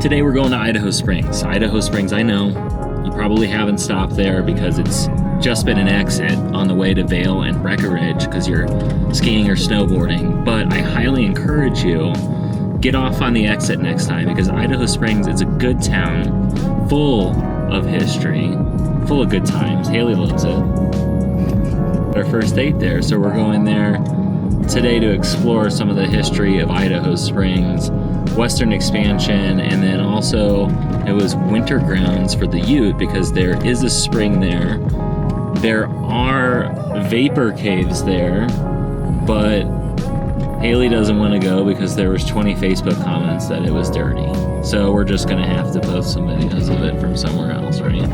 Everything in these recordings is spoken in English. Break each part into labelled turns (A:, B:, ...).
A: Today we're going to Idaho Springs. Idaho Springs, I know, you probably haven't stopped there because it's just been an exit on the way to Vail and Breckenridge because you're skiing or snowboarding, but I highly encourage you, get off on the exit next time because Idaho Springs is a good town, full of history, full of good times. Haley loves it. Our first date there, so we're going there today to explore some of the history of Idaho Springs, western expansion, and then also it was winter grounds for the Ute because there is a spring there. There are vapor caves there, but Haley doesn't want to go because there was 20 Facebook comments that it was dirty. So we're just gonna have to post some videos of it from somewhere else, right?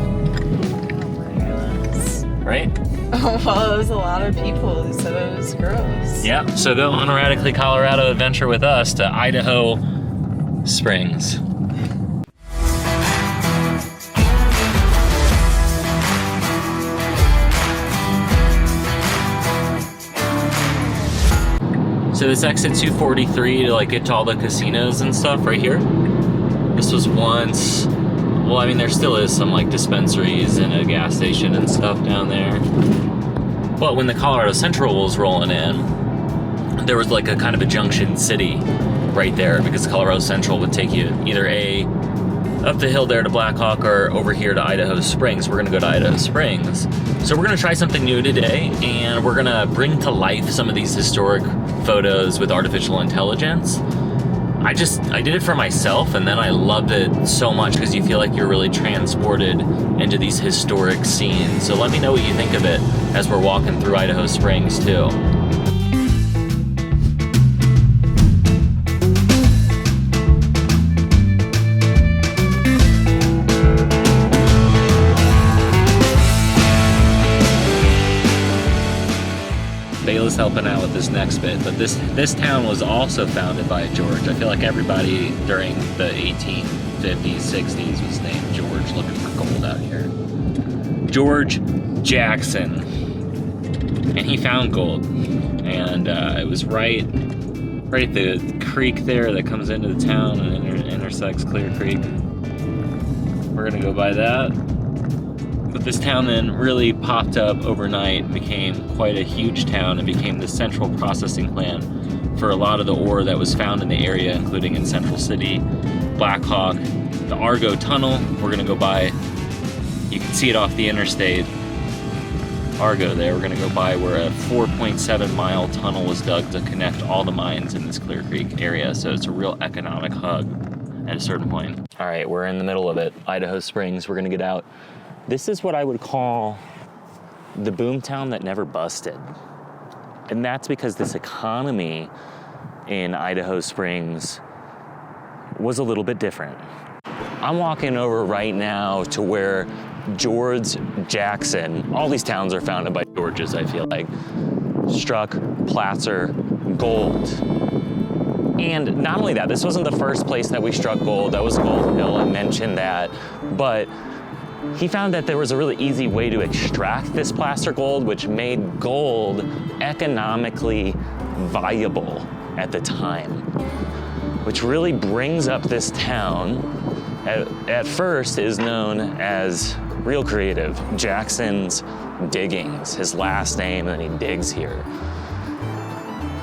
A: Right?
B: Oh, well, it was a lot of people who said it was gross.
A: Yeah, so go on a Radically Colorado adventure with us to Idaho Springs. So this exit 243 to get to all the casinos and stuff right here. This was once, well, I mean, there still is some dispensaries and a gas station and stuff down there. But when the Colorado Central was rolling in, there was a kind of a junction city right there because Colorado Central would take you either up the hill there to Blackhawk or over here to Idaho Springs. We're gonna go to Idaho Springs. So we're gonna try something new today, and we're gonna bring to life some of these historic photos with artificial intelligence. I did it for myself, and then I loved it so much because you feel like you're really transported into these historic scenes. So let me know what you think of it as we're walking through Idaho Springs too. Vail helping out with this next bit, but this town was also founded by George. I feel like everybody during the 1850s, 60s was named George looking for gold out here. George Jackson, and he found gold, and it was right at the creek there that comes into the town and intersects Clear Creek. We're gonna go by that. But this town then really popped up overnight and became quite a huge town and became the central processing plant for a lot of the ore that was found in the area, including in Central City, Blackhawk, the Argo Tunnel. We're gonna go by, you can see it off the interstate, Argo there. We're gonna go by where a 4.7 mile tunnel was dug to connect all the mines in this Clear Creek area. So it's a real economic hub at a certain point. All right, we're in the middle of it, Idaho Springs. We're gonna get out. This is what I would call the boomtown that never busted. And that's because this economy in Idaho Springs was a little bit different. I'm walking over right now to where George Jackson, all these towns are founded by Georges, I feel like, struck placer gold. And not only that, this wasn't the first place that we struck gold. That was Gold Hill, I mentioned that. But he found that there was a really easy way to extract this placer gold, which made gold economically viable at the time, which really brings up this town. At first is known as real creative, Jackson's Diggings, his last name, and then he digs here.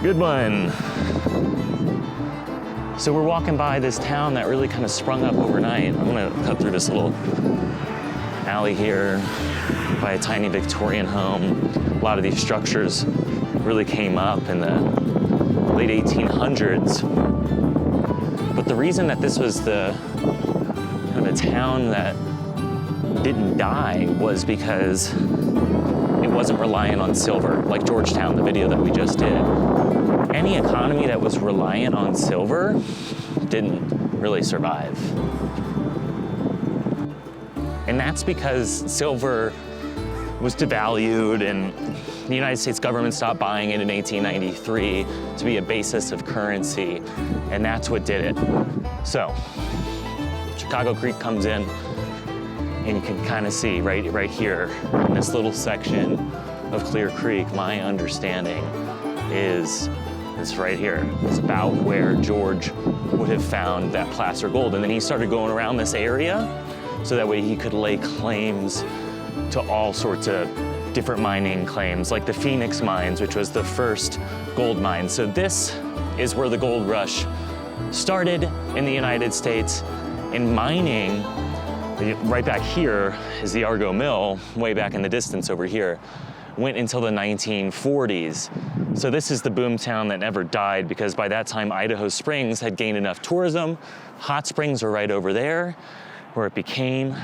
A: Good one. So we're walking by this town that really kind of sprung up overnight. I'm gonna cut through this little alley here by a tiny Victorian home. A lot of these structures really came up in the late 1800s. But the reason that this was the kind of a town that didn't die was because it wasn't reliant on silver, like Georgetown, the video that we just did. Any economy that was reliant on silver didn't really survive. And that's because silver was devalued and the United States government stopped buying it in 1893 to be a basis of currency, and that's what did it. So, Chicago Creek comes in, and you can kind of see right here in this little section of Clear Creek, my understanding is
C: It's right here. It's about where George would have found that placer gold. And then he started going around this area so that way he could lay claims to all sorts of different mining claims, like the Phoenix mines, which was the first gold mine. So this is where the gold rush started in the United States. In mining, right back here is the Argo Mill, way back in the distance over here, went until the 1940s. So this is the boom town that never died, because by that time Idaho Springs had gained enough tourism. Hot Springs are right over there, where it became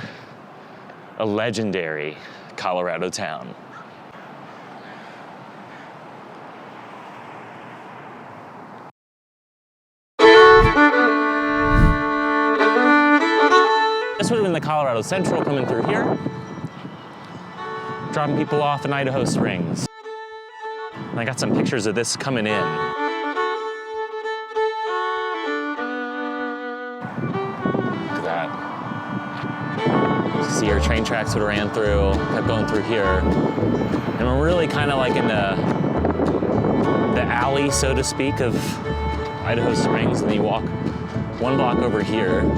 C: a legendary Colorado town. This would have been the Colorado Central coming through here, dropping people off in Idaho Springs. And I got some pictures of this coming in. Look at that. See our train tracks would have ran through, kept going through here. And we're really kind of like in the alley, so to speak, of Idaho Springs. And then you walk one block over here.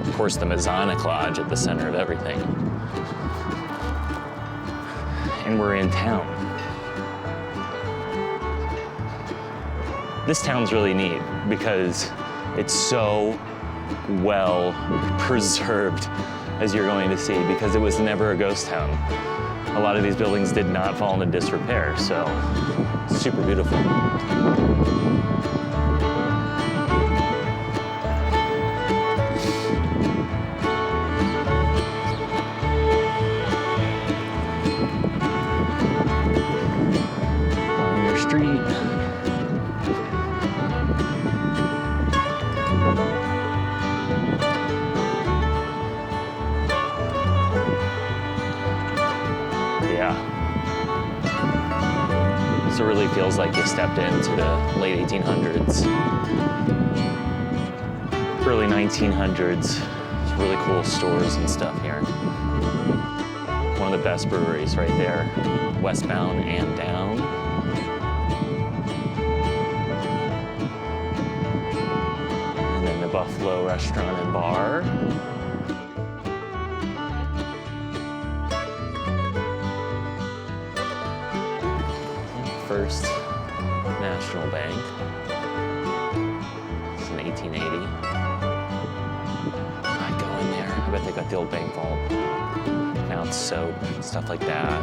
C: Of course, the Masonic Lodge at the center of everything. And we're in town. This town's really neat because it's so well preserved, as you're going to see, because it was never a ghost town. A lot of these buildings did not fall into disrepair, so it's super beautiful. On your street. So it really feels like you stepped into the late 1800s, early 1900s. There's really cool stores and stuff here. One of the best breweries right there, westbound and down. And then the Buffalo Restaurant and Bar. First National Bank. It's in 1880. I'd go in there. I bet they got the old bank vault. Now it's soap, stuff like that.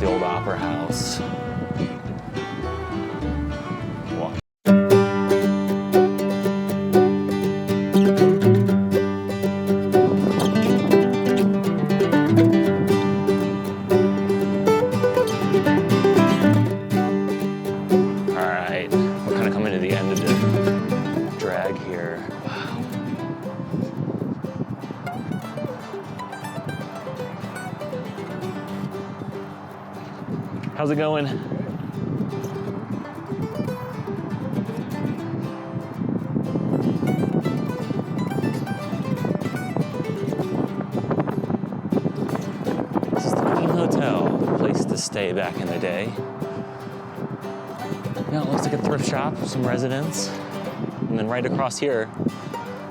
C: The old Opera House. Walk. How's it going? This is the Queen Hotel, place to stay back in the day. Yeah, it looks like a thrift shop, some residents. And then right across here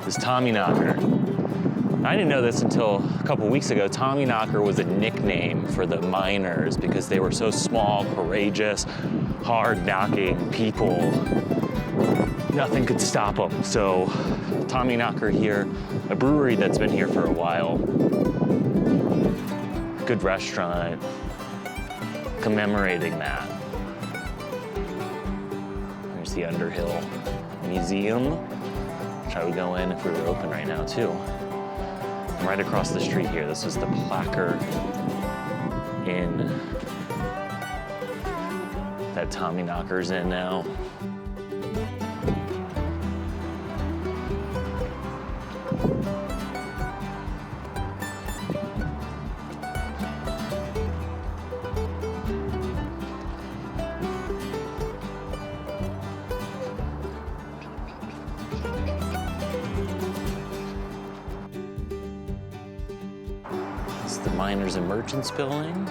C: is Tommyknocker. I didn't know this until a couple weeks ago. Tommyknocker was a nickname for the miners because they were so small, courageous, hard-knocking people. Nothing could stop them. So Tommyknocker here, a brewery that's been here for a while. Good restaurant, commemorating that. There's the Underhill Museum, which I would go in if we were open right now too. And right across the street here, this is the Placer Inn that Tommyknocker's in now. It's the Miners and Merchants building.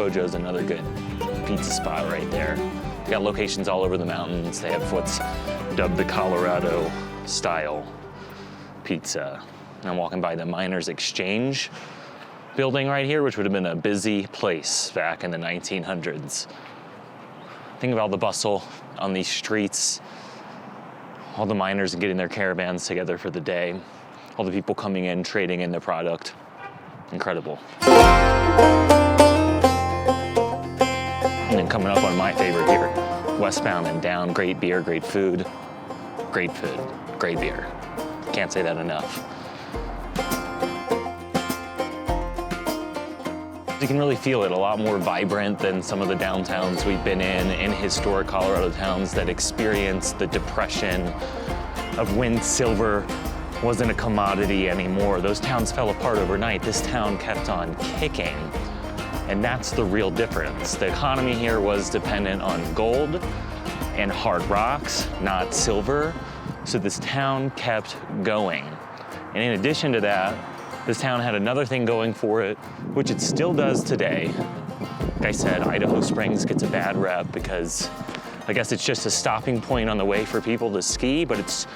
C: Pojo's another good pizza spot right there. They got locations all over the mountains. They have what's dubbed the Colorado style pizza. And I'm walking by the Miners Exchange building right here, which would have been a busy place back in the 1900s. Think of all the bustle on these streets, all the miners getting their caravans together for the day, all the people coming in, trading in their product. Incredible. And then coming up on my favorite here, westbound and down, great beer, great food, great beer. Can't say that enough. You can really feel it, a lot more vibrant than some of the downtowns we've been in historic Colorado towns that experienced the depression of when silver wasn't a commodity anymore. Those towns fell apart overnight. This town kept on kicking, and that's the real difference. The economy here was dependent on gold and hard rocks, not silver, so this town kept going. And in addition to that, this town had another thing going for it, which it still does today. Like I said, Idaho Springs gets a bad rep because I guess it's just a stopping point on the way for people to ski, but it's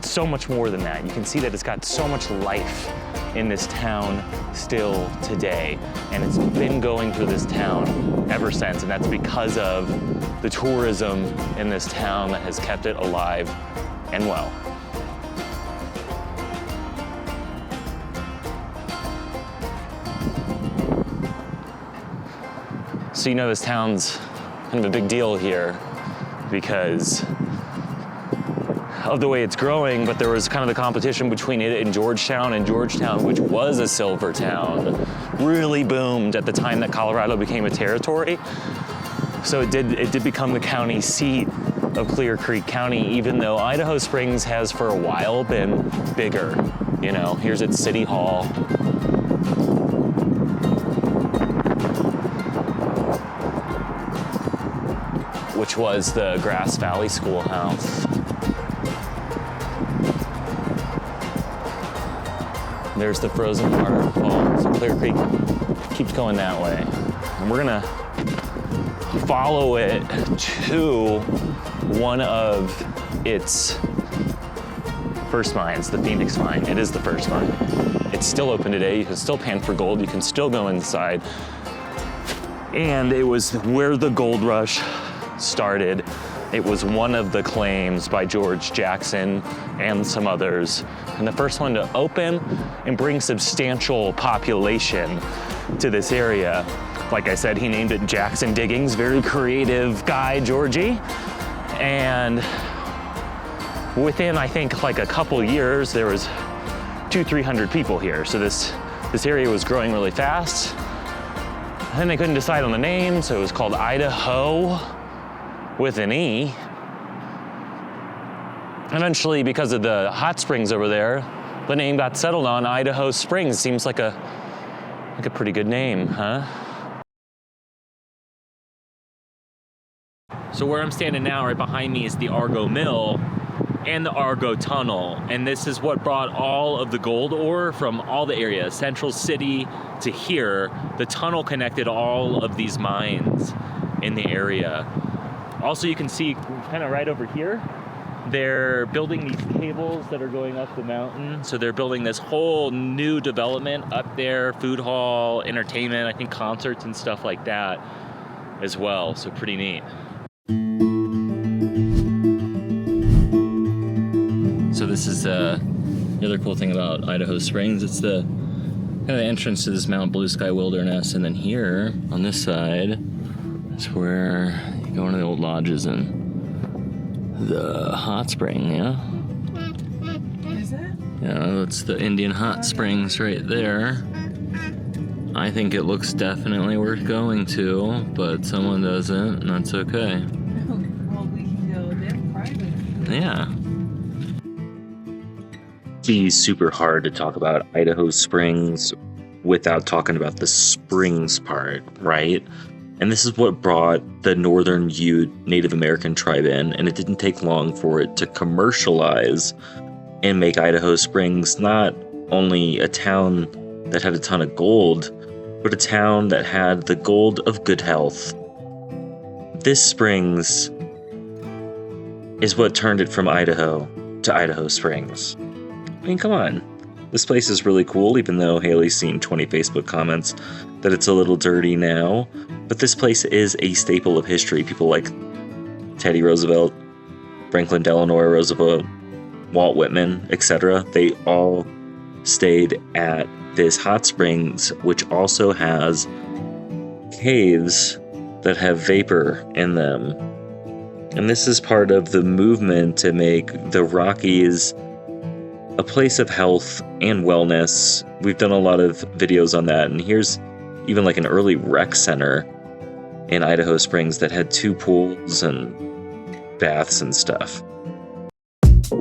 C: so much more than that. You can see that it's got so much life in this town still today, and it's been going through this town ever since, and that's because of the tourism in this town that has kept it alive and well. So you know this town's kind of a big deal here because of the way it's growing, but there was kind of the competition between it and Georgetown, which was a silver town, really boomed at the time that Colorado became a territory. So it did become the county seat of Clear Creek County, even though Idaho Springs has for a while been bigger. You know, here's its city hall. Which was the Grass Valley Schoolhouse. There's the frozen waterfall. So Clear Creek keeps going that way. And we're gonna follow it to one of its first mines, the Phoenix mine. It is the first mine. It's still open today. You can still pan for gold. You can still go inside. And it was where the gold rush started. It was one of the claims by George Jackson and some others, and the first one to open and bring substantial population to this area. Like I said, he named it Jackson Diggings, very creative guy, Georgie. And within, I think, like a couple years, there was 200-300 people here. So this area was growing really fast. And then they couldn't decide on the name, so it was called Idaho with an E. Eventually, because of the hot springs over there, the name got settled on Idaho Springs. Seems like a pretty good name, huh?
A: So where I'm standing now, right behind me, is the Argo Mill and the Argo Tunnel. And this is what brought all of the gold ore from all the areas, Central City to here. The tunnel connected all of these mines in the area. Also, you can see kind of right over here, they're building these cables that are going up the mountain. So they're building this whole new development up there, food hall, entertainment, I think concerts and stuff like that as well. So pretty neat. So this is the other cool thing about Idaho Springs. It's the kind of the entrance to this Mount Blue Sky Wilderness. And then here on this side is where you go into the old lodges and the hot spring, yeah?
B: Is it?
A: Yeah, that's the Indian Hot Springs right there. I think it looks definitely worth going to, but someone doesn't, and that's okay.
B: Well, we can go there private.
A: Yeah. It'd be super hard to talk about Idaho Springs without talking about the springs part, right? And this is what brought the Northern Ute Native American tribe in, and it didn't take long for it to commercialize and make Idaho Springs not only a town that had a ton of gold,
D: but a town that had the gold of good health. This Springs is what turned it from Idaho to Idaho Springs. I mean, come on. This place is really cool, even though Haley's seen 20 Facebook comments that it's a little dirty now. But this place is a staple of history. People like Teddy Roosevelt, Franklin Delano Roosevelt, Walt Whitman, etc. They all stayed at this hot springs, which also has caves that have vapor in them. And this is part of the movement to make the Rockies a place of health and wellness. We've done a lot of videos on that, and here's even like an early rec center in Idaho Springs that had 2 pools and baths and stuff.
C: A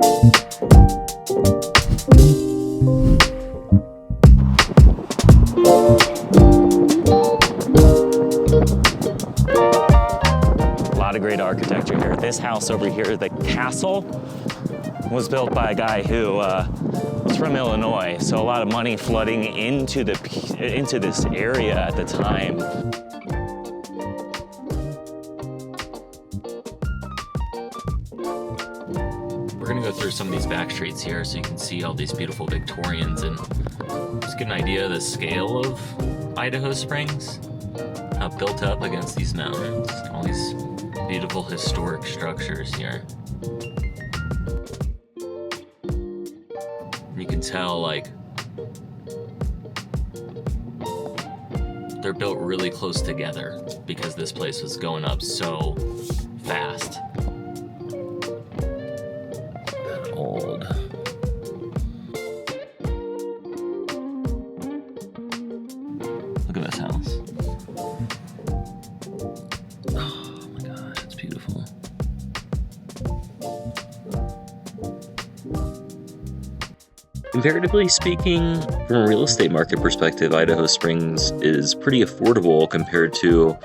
C: lot of great architecture here. This house over here, the castle, was built by a guy who was from Illinois, so a lot of money flooding into this area at the time.
A: We're gonna go through some of these back streets here so you can see all these beautiful Victorians and just get an idea of the scale of Idaho Springs, how built up against these mountains, all these beautiful historic structures here. You can tell, like, they're built really close together because this place was going up so fast. That old. Look at this house. Oh my gosh, it's beautiful.
D: Comparatively speaking, from a real estate market perspective, Idaho Springs is pretty affordable compared to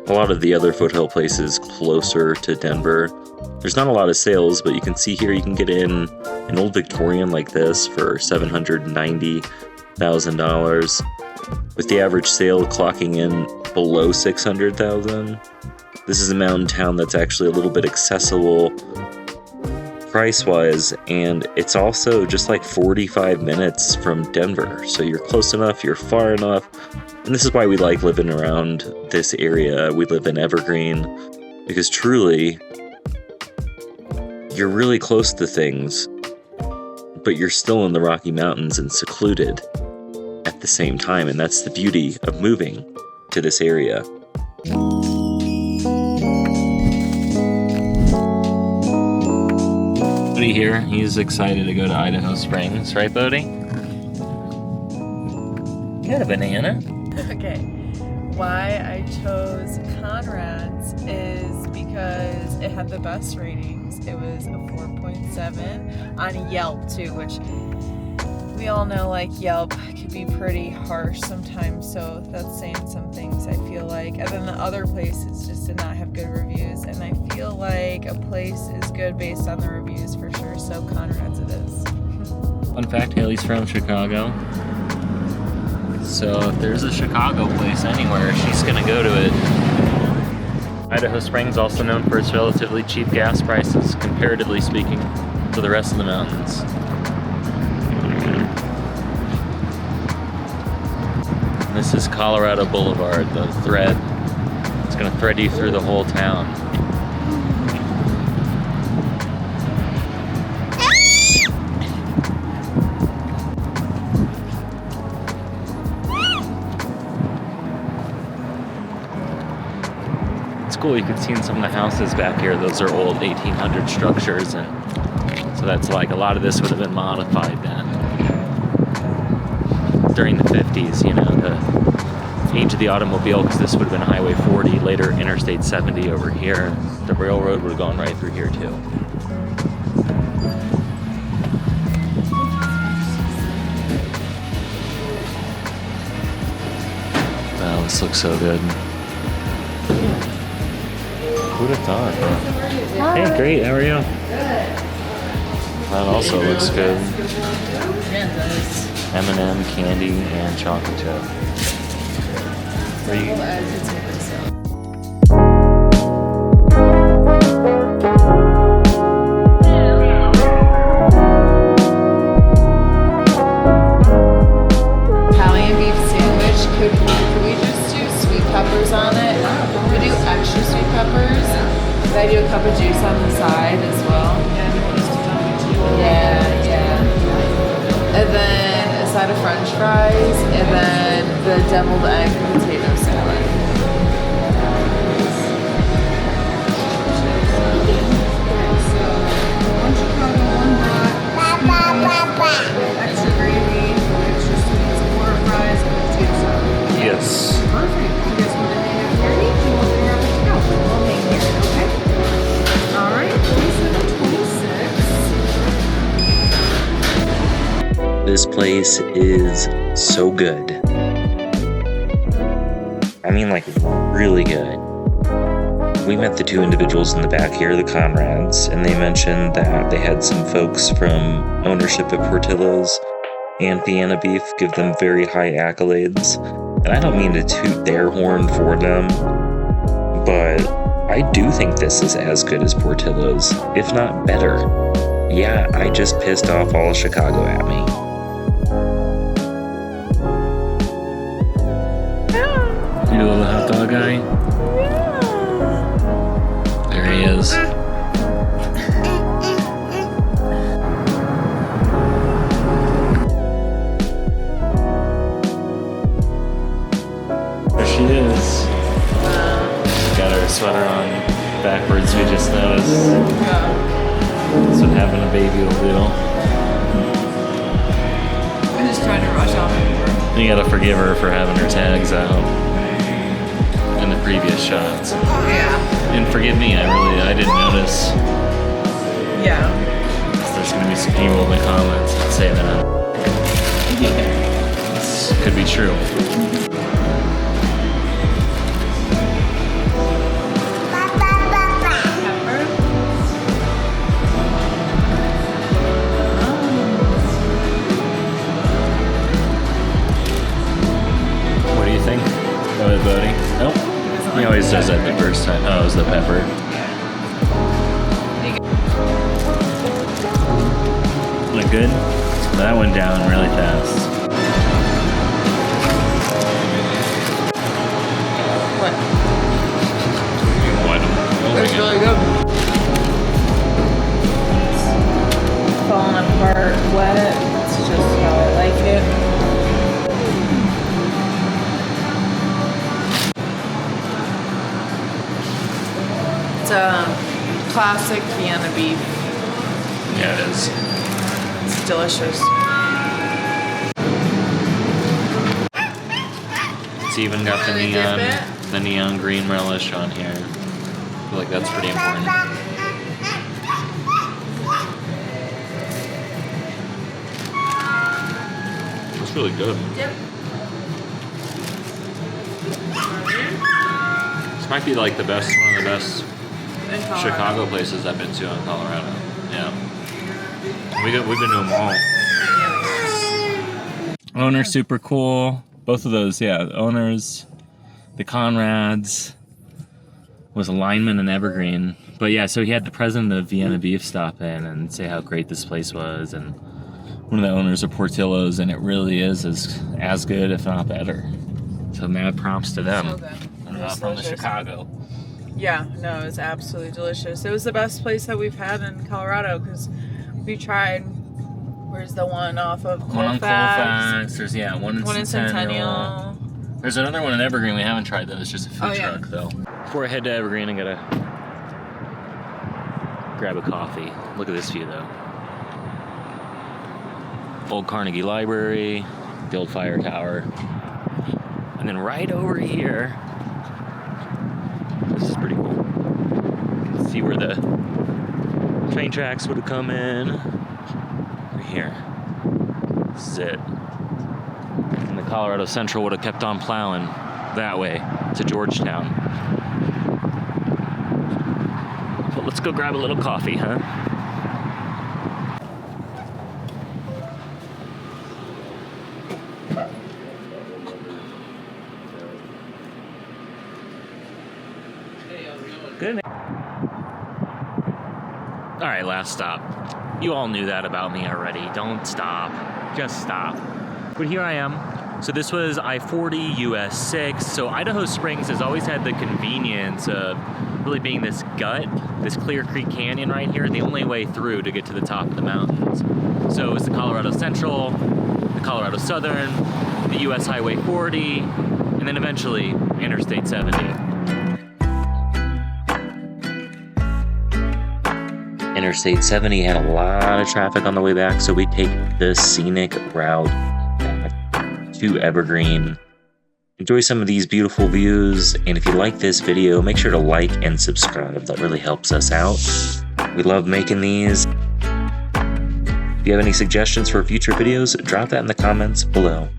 D: a lot of the other foothill places closer to Denver. There's not a lot of sales, but you can see here you can get in an old Victorian like this for $790,000, with the average sale clocking in below $600,000. This is a mountain town that's actually a little bit accessible price-wise, and it's also just like 45 minutes from Denver, so you're close enough, you're far enough, and this is why we like living around this area. We live in Evergreen because truly you're really close to things, but you're still in the Rocky Mountains and secluded at the same time, and that's the beauty of moving to this area.
A: Bodie here, he's excited to go to Idaho Springs, right, Bodie? You got a banana?
B: Okay. Why I chose Conrad's is because it had the best ratings. It was a 4.7 on Yelp too, which we all know like Yelp can be pretty harsh sometimes, so that's saying some things I feel like. And then the other places just did not have good reviews, and I feel like a place is good based on the reviews for sure, so Conrad's it is.
A: Fun fact, Haley's from Chicago. So if there's a Chicago place anywhere, she's gonna go to it. Idaho Springs, also known for its relatively cheap gas prices, comparatively speaking, to the rest of the mountains. This is Colorado Boulevard, the thread. It's gonna thread you through the whole town. It's cool, you can see in some of the houses back here, those are old 1800 structures, and so that's like a lot of this would have been modified then. During the 50s, you know, the age of the automobile, because this would have been Highway 40, later Interstate 70 over here. The railroad would have gone right through here too. Wow, this looks so good. Who'd have thought? Huh? Hey, great, how are you? Good. That also looks good.
B: Yeah, it does.
A: M&M, candy, and chocolate chip.
B: Deviled egg potato salad. Italian beef sandwich. Could we just do sweet peppers on it? Could we do extra sweet peppers? Could I do a cup of juice on the side as well? Yeah. And then a side of French fries, and then the deviled egg potato salad.
E: Extra gravy, extra sweets, more fries, and potato salad.
C: Yes.
E: Perfect. You guys want to hang out here? Do you want to grab it to go? We'll hang here, okay? All right, 27, 26.
D: This place is so good. I mean, like, really good. We met the two individuals in the back here, the Conrads, and they mentioned that they had some folks from ownership at Portillo's and Vienna Beef give them very high accolades. And I don't mean to toot their horn for them, but I do think this is as good as Portillo's, if not better. Yeah, I just pissed off all of Chicago at me.
A: You little hot dog guy? There he is. There she is. Got her sweater on backwards, we just noticed. That's what having a baby will do.
B: I'm just trying to rush off.
A: You gotta forgive her for having her tags out in the previous shots.
B: Yeah.
A: And forgive me, I didn't notice.
B: Yeah.
A: There's gonna be some people in the comments that say that. This could be true. What do you think? Oh, the Bodie? Nope. He always does that the first time. Oh, it was the pepper. Look good? That went down really fast.
B: What?
A: What?
B: It's really good. It's falling apart wet. It's just how I like it. It's a classic Vienna beef.
A: Yeah, it is.
B: It's delicious.
A: It's even got the
B: Really dip it?
A: neon green relish on here. I feel like that's pretty important. It's really good.
B: Yep.
A: This might be like one of the best
B: In Colorado.
A: Chicago places I've been to in Colorado. Yeah. We've been to them all. Owner's super cool. Both of those, yeah. The owners, the Conrads, was a lineman in Evergreen. But yeah, so he had the president of Vienna Beef stop in and say how great this place was, and one of the owners of Portillo's, and it really is as good, if not better. So mad props to them.
B: So good. It was
A: From the
B: delicious.
A: Chicago.
B: Yeah, no, it was absolutely delicious. It was the best place that we've had in Colorado because we tried. Where's the one off of
A: One on
B: Colfax?
A: Colfax. There's one in
B: One in
A: Centennial.
B: Centennial.
A: There's another one in Evergreen we haven't tried though. It's just a food
B: Oh, yeah.
A: truck though. Before I head to Evergreen, I gotta grab a coffee. Look at this view though. Old Carnegie Library, the old fire tower, and then right over here. This is pretty cool. You can see where the train tracks would have come in. Right here. This is it. And the Colorado Central would have kept on plowing that way to Georgetown. But let's go grab a little coffee, huh? All right, last stop. You all knew that about me already. Don't stop. Just stop. But here I am. So this was I-40 US 6. So Idaho Springs has always had the convenience of really being this gut, this Clear Creek Canyon right here, the only way through to get to the top of the mountains. So it's the Colorado Central, the Colorado Southern, the US Highway 40, and then eventually Interstate 70.
D: Interstate 70 had a lot of traffic on the way back, so we take the scenic route back to Evergreen. Enjoy some of these beautiful views, and if you like this video, make sure to like and subscribe. That really helps us out. We love making these. If you have any suggestions for future videos, drop that in the comments below.